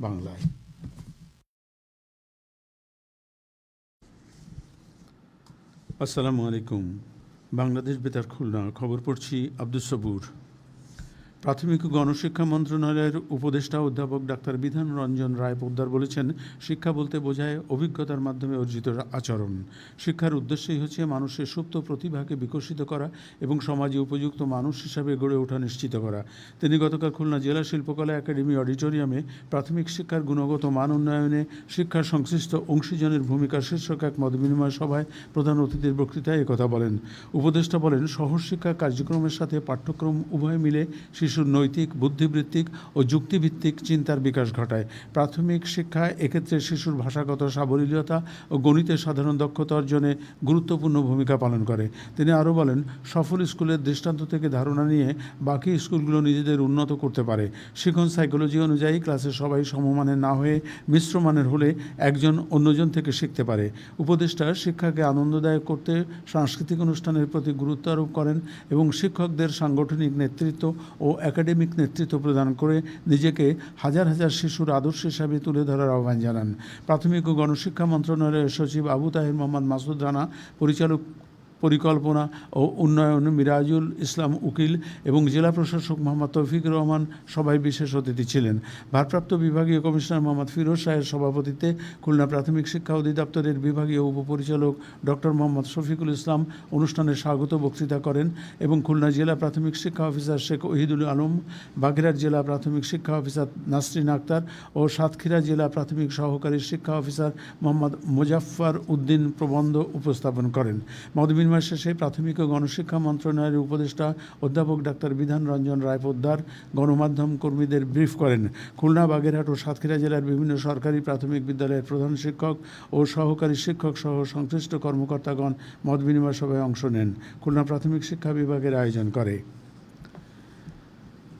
বাংলায়। আসসালামু আলাইকুম। বাংলাদেশ বেতার খুলনা, খবর পড়ছি আব্দুস সবুর। প্রাথমিক ও গণশিক্ষা মন্ত্রণালয়ের উপদেষ্টা অধ্যাপক ডাক্তার বিধান রঞ্জন রায় পোদ্দার বলেছেন, শিক্ষা বলতে বোঝায় অভিজ্ঞতার মাধ্যমে অর্জিত আচরণ। শিক্ষার উদ্দেশ্যই হচ্ছে মানুষের সুপ্ত প্রতিভাকে বিকশিত করা এবং সমাজে উপযুক্ত মানুষ হিসাবে গড়ে ওঠা নিশ্চিত করা। তিনি গতকাল খুলনা জেলা শিল্পকলা একাডেমি অডিটোরিয়ামে প্রাথমিক শিক্ষার গুণগত মান উন্নয়নে শিক্ষার সংশ্লিষ্ট অংশীজনের ভূমিকা শীর্ষক এক মতবিনিময় সভায় প্রধান অতিথির বক্তৃতায় একথা বলেন। উপদেষ্টা বলেন, শহর শিক্ষা কার্যক্রমের সাথে পাঠ্যক্রম উভয় মিলে শিশুর নৈতিক, বুদ্ধিবৃত্তিক ও যুক্তিভিত্তিক চিন্তার বিকাশ ঘটায়। প্রাথমিক শিক্ষা এক্ষেত্রে শিশুর ভাষাগত সাবলীলতা ও গণিতের সাধারণ দক্ষতা অর্জনে গুরুত্বপূর্ণ ভূমিকা পালন করে। তিনি আরও বলেন, সফল স্কুলের দৃষ্টান্ত থেকে ধারণা নিয়ে বাকি স্কুলগুলো নিজেদের উন্নত করতে পারে। শিখন সাইকোলজি অনুযায়ী ক্লাসে সবাই সমমানের না হয়ে মিশ্র মানের হলে একজন অন্যজন থেকে শিখতে পারে। উপদেষ্টা শিক্ষাকে আনন্দদায়ক করতে সাংস্কৃতিক অনুষ্ঠানের প্রতি গুরুত্ব আরোপ করেন এবং শিক্ষকদের সাংগঠনিক নেতৃত্ব ও একাডেমিক নেতৃত্ব প্রদান করে নিজেকে হাজার হাজার শিশুর আদর্শ হিসাবে তুলে ধরার আহ্বান জানান। প্রাথমিক ও গণশিক্ষা মন্ত্রণালয়ের সচিব আবু তাহের মোহাম্মদ মাসুদ রানা, পরিচালক পরিকল্পনা ও উন্নয়ন মিরাজুল ইসলাম উকিল এবং জেলা প্রশাসক মোহাম্মদ তৌফিকুর রহমান সভায় বিশেষ অতিথি ছিলেন। ভারপ্রাপ্ত বিভাগীয় কমিশনার মোহাম্মদ ফিরোজ শাহের সভাপতিত্বে খুলনা প্রাথমিক শিক্ষা অধিদপ্তরের বিভাগীয় উপপরিচালক ডক্টর মোহাম্মদ শফিকুল ইসলাম অনুষ্ঠানে স্বাগত বক্তৃতা করেন এবং খুলনা জেলা প্রাথমিক শিক্ষা অফিসার শেখ ওহিদুল আলম, বাগেরহাট জেলা প্রাথমিক শিক্ষা অফিসার নাসরিন আক্তার ও সাতক্ষীরা জেলা প্রাথমিক সহকারী শিক্ষা অফিসার মোহাম্মদ মোজাফফর উদ্দিন প্রবন্ধ উপস্থাপন করেন। মতবিনিময় শেষে প্রাথমিক ও গণশিক্ষা মন্ত্রণালয়ের উপদেষ্টা অধ্যাপক ডাক্তার বিধান রঞ্জন রায় পোদ্দার গণমাধ্যম কর্মীদের ব্রিফ করেন। খুলনা, বাগেরহাট ও সাতক্ষীরা জেলার বিভিন্ন সরকারি প্রাথমিক বিদ্যালয়ের প্রধান শিক্ষক ও সহকারী শিক্ষক সহ সংশ্লিষ্ট কর্মকর্তাগণ মতবিনিময় সভায় অংশ নেন। খুলনা প্রাথমিক শিক্ষা বিভাগের আয়োজন করে।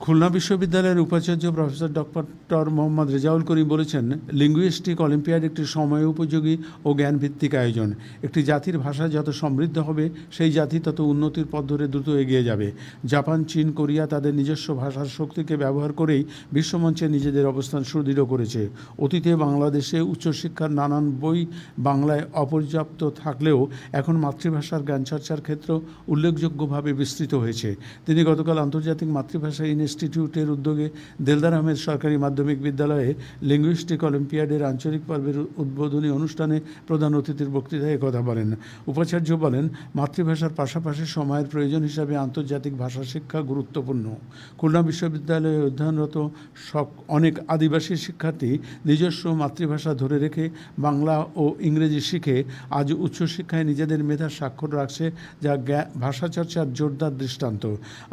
খুলনা বিশ্ববিদ্যালয়ের উপাচার্য প্রফেসর ডক্টর মোহাম্মদ রেজাউল করিম বলেছেন, লিঙ্গুইস্টিক অলিম্পিয়াড একটি সময় উপযোগী ও জ্ঞানভিত্তিক আয়োজন। একটি জাতির ভাষা যত সমৃদ্ধ হবে, সেই জাতি তত উন্নতির পথ ধরে দ্রুত এগিয়ে যাবে। জাপান, চীন, কোরিয়া তাদের নিজস্ব ভাষার শক্তিকে ব্যবহার করেই বিশ্বমঞ্চে নিজেদের অবস্থান সুদৃঢ় করেছে। অতীতে বাংলাদেশে উচ্চশিক্ষার নানান বই বাংলায় অপর্যাপ্ত থাকলেও এখন মাতৃভাষার জ্ঞানচর্চার ক্ষেত্র উল্লেখযোগ্যভাবে বিস্তৃত হয়েছে। তিনি গতকাল আন্তর্জাতিক মাতৃভাষা ইনস্টিটিউটের উদ্যোগে দেলদার আহমেদ সরকারি মাধ্যমিক বিদ্যালয়ে লিঙ্গুইস্টিক অলিম্পিয়াডের আঞ্চলিক পর্বের উদ্বোধনী অনুষ্ঠানে প্রধান অতিথির বক্তৃতায় একথা বলেন। উপাচার্য বলেন, মাতৃভাষার পাশাপাশি সময়ের প্রয়োজন হিসাবে আন্তর্জাতিক ভাষা শিক্ষা গুরুত্বপূর্ণ। খুলনা বিশ্ববিদ্যালয়ে অধ্যয়নরত অনেক আদিবাসী শিক্ষার্থী নিজস্ব মাতৃভাষা ধরে রেখে বাংলা ও ইংরেজি শিখে আজ উচ্চশিক্ষায় নিজেদের মেধার স্বাক্ষর রাখছে, যা ভাষা চর্চার জোরদার দৃষ্টান্ত।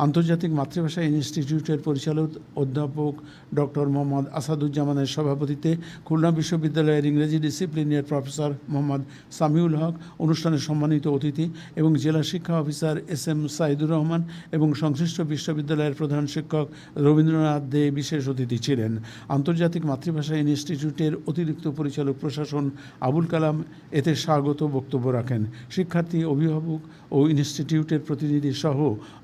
আন্তর্জাতিক মাতৃভাষা ইনস্টিটিউটের পরিচালক অধ্যাপক ডক্টর মোহাম্মদ আসাদুজ্জামানের সভাপতিত্বে খুলনা বিশ্ববিদ্যালয়ের ইংরেজি ডিসিপ্লিনের প্রফেসর মোহাম্মদ সামিউল হক অনুষ্ঠানে সম্মানিত অতিথি এবং জেলা শিক্ষা অফিসার SM সাইদুর রহমান এবং সংশ্লিষ্ট বিশ্ববিদ্যালয়ের প্রধান শিক্ষক রবীন্দ্রনাথ দে বিশেষ অতিথি ছিলেন। আন্তর্জাতিক মাতৃভাষা ইনস্টিটিউটের অতিরিক্ত পরিচালক প্রশাসন আবুল কালাম এতে স্বাগত বক্তব্য রাখেন। শিক্ষার্থী, অভিভাবক ও ইনস্টিটিউটের প্রতিনিধি সহ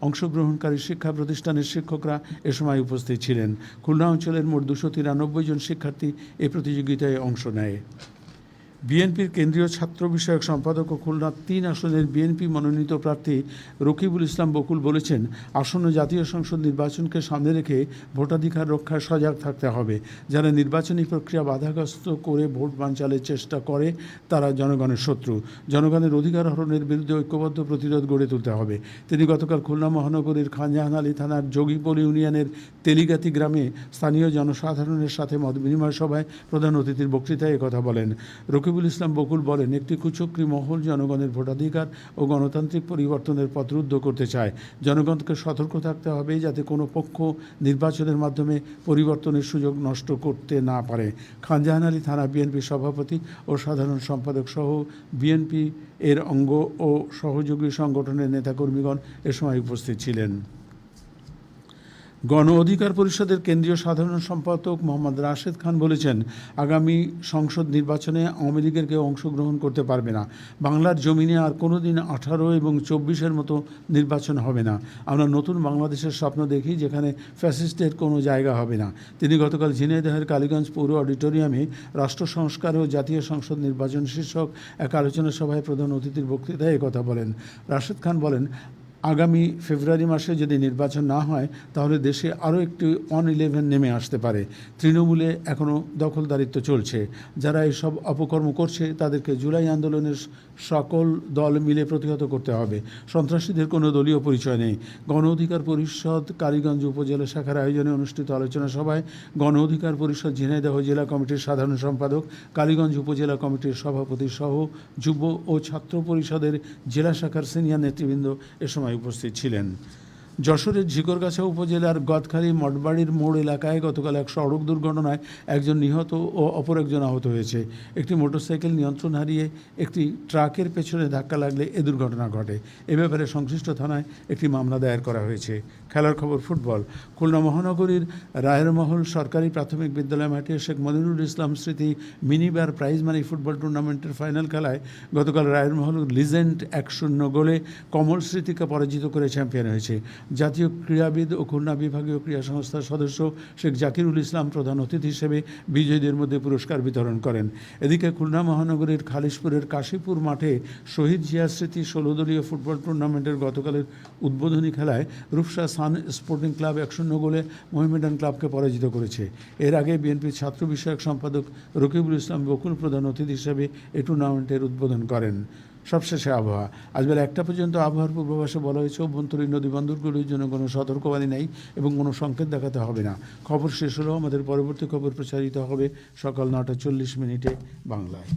অংশগ্রহণকারী শিক্ষা প্রতিষ্ঠানের শিক্ষকরা এ সময় উপস্থিত ছিলেন। খুলনা অঞ্চলের মোট 293 জন শিক্ষার্থী এ প্রতিযোগিতায় অংশ নেয়। বিএনপির কেন্দ্রীয় ছাত্র বিষয়ক সম্পাদক ও খুলনা 3 আসনের বিএনপি মনোনীত প্রার্থী রকিবুল ইসলাম বকুল বলেছেন, আসন্ন জাতীয় সংসদ নির্বাচনকে সামনে রেখে ভোটাধিকার রক্ষায় সজাগ থাকতে হবে। যারা নির্বাচনী প্রক্রিয়া বাধাগ্রস্ত করে ভোট বানচালের চেষ্টা করে তারা জনগণের শত্রু। জনগণের অধিকার হরণের বিরুদ্ধে ঐক্যবদ্ধ প্রতিরোধ গড়ে তুলতে হবে। তিনি গতকাল খুলনা মহানগরীর খানজাহান আলী থানার যোগীপল ইউনিয়নের তেলিগাতি গ্রামে স্থানীয় জনসাধারণের সাথে মতবিনিময় সভায় প্রধান অতিথির বক্তৃতায় একথা বলেন। রকিবুল ইসলাম বকুল বলেন, একটি কুচক্রী মহল জনগণের ভোটাধিকার ও গণতান্ত্রিক পরিবর্তনের পথ রুদ্ধ করতে চায়। জনগণকে সতর্ক থাকতে হবে যাতে কোনো পক্ষ নির্বাচনের মাধ্যমে পরিবর্তনের সুযোগ নষ্ট করতে না পারে। খানজাহান আলী থানা বিএনপি সভাপতি ও সাধারণ সম্পাদক সহ বিএনপি এর অঙ্গ ও সহযোগী সংগঠনের নেতাকর্মীগণ এ সময় উপস্থিত ছিলেন। গণ অধিকার পরিষদের কেন্দ্রীয় সাধারণ সম্পাদক মোহাম্মদ রাশেদ খান বলেছেন, আগামী সংসদ নির্বাচনে আওয়ামী লীগের কেউ অংশগ্রহণ করতে পারবে না। বাংলার জমিনে আর কোনো দিন 18 এবং 24-এর মতো নির্বাচন হবে না। আমরা নতুন বাংলাদেশের স্বপ্ন দেখি, যেখানে ফ্যাসিস্টের কোনো জায়গা হবে না। তিনি গতকাল ঝিনাইদহের কালীগঞ্জ পৌর অডিটোরিয়ামে রাষ্ট্র সংস্কার ও জাতীয় সংসদ নির্বাচন শীর্ষক এক আলোচনা সভায় প্রধান অতিথির বক্তৃতায় একথা বলেন। রাশেদ খান বলেন, আগামী ফেব্রুয়ারি মাসে যদি নির্বাচন না হয় তাহলে দেশে আরও একটি 111 নেমে আসতে পারে। তৃণমূলে এখনও দখলদারিত্ব চলছে। যারা এসব অপকর্ম করছে তাদেরকে জুলাই আন্দোলনের সকল দল মিলে প্রতিহত করতে হবে। সন্ত্রাসীদের কোনো দলীয় পরিচয় নেই। গণ অধিকার পরিষদ কালীগঞ্জ উপজেলা শাখার আয়োজনে অনুষ্ঠিত আলোচনা সভায় গণ অধিকার পরিষদ ঝিনাইদহ জেলা কমিটির সাধারণ সম্পাদক, কালীগঞ্জ উপজেলা কমিটির সভাপতি সহ যুব ও ছাত্র পরিষদের জেলা শাখার সিনিয়র নেতৃবৃন্দ এ সময় উপস্থিত ছিলেন। যশোরের ঝিকরগাছা উপজেলার গদখালি মঠবাড়ির মোড় এলাকায় গতকাল এক সড়ক দুর্ঘটনায় একজন নিহত ও অপর একজন আহত হয়েছে। একটি মোটরসাইকেল নিয়ন্ত্রণ হারিয়ে একটি ট্রাকের পেছনে ধাক্কা লাগলে এ দুর্ঘটনা ঘটে। এ ব্যাপারে সংশ্লিষ্ট থানায় একটি মামলা দায়ের করা হয়েছে। খেলার খবর ফুটবল। খুলনা মহানগরীর রায়েরমহল সরকারি প্রাথমিক বিদ্যালয় মাঠে শেখ মনিরুল ইসলাম স্মৃতি মিনিবার প্রাইজ মানি ফুটবল টুর্নামেন্টের ফাইনাল খেলায় গতকাল রায়েরমহল লিজেন্ড 1-0 গোলে কমল স্মৃতিকে পরাজিত করে চ্যাম্পিয়ন হয়েছে। জাতীয় ক্রীড়াবিদ ও খুলনা বিভাগীয় ক্রীড়া সংস্থার সদস্য শেখ জাকিরুল ইসলাম প্রধান অতিথি হিসেবে বিজয়ীদের মধ্যে পুরস্কার বিতরণ করেন। এদিকে খুলনা মহানগরীর খালিশপুরের কাশীপুর মাঠে শহীদ জিয়া স্মৃতি 16 দলীয় ফুটবল টুর্নামেন্টের গতকালের উদ্বোধনী খেলায় রূপসা সান স্পোর্টিং ক্লাব 1-0 গোলে মোহামেডান ক্লাবকে পরাজিত করেছে। এর আগে বিএনপির ছাত্র বিষয়ক সম্পাদক রকিবুল ইসলাম বকুল প্রধান অতিথি হিসেবে এই টুর্নামেন্টের উদ্বোধন করেন। সবশেষে আবহাওয়া। আজ বেলা 1টা পর্যন্ত আবহাওয়ার পূর্বাভাসে বলা হয়েছে, অভ্যন্তরীণ নদী বন্দরগুলির জন্য কোনো সতর্কবাণী নেই এবং কোনো সংকেত দেখাতে হবে না। খবর শেষ হলেও আমাদের পরবর্তী খবর প্রচারিত হবে সকাল 9টা 40 মিনিটে বাংলায়।